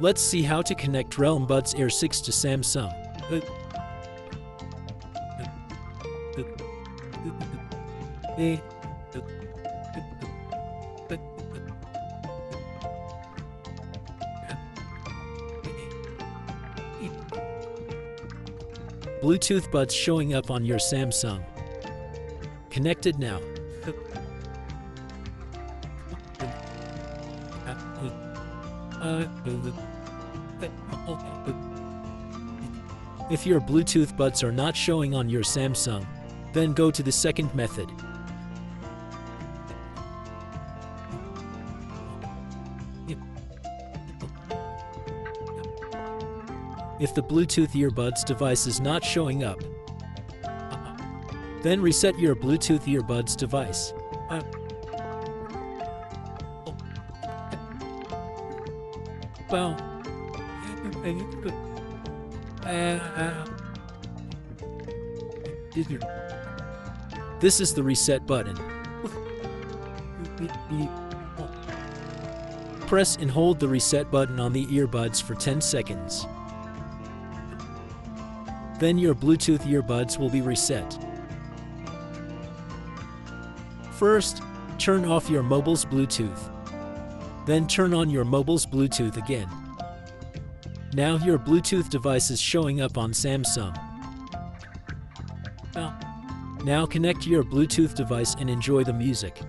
Let's see how to connect Realme Buds Air 6 to Samsung. Bluetooth buds showing up on your Samsung. Connected now. If your Bluetooth buds are not showing on your Samsung, then go to the second method. If the Bluetooth earbuds device is not showing up, then reset your Bluetooth earbuds device. This is the reset button. Press and hold the reset button on the earbuds for 10 seconds. Then your Bluetooth earbuds will be reset. First, turn off your mobile's Bluetooth. Then turn on your mobile's Bluetooth again. Now your Bluetooth device is showing up on Samsung. Now connect your Bluetooth device and enjoy the music.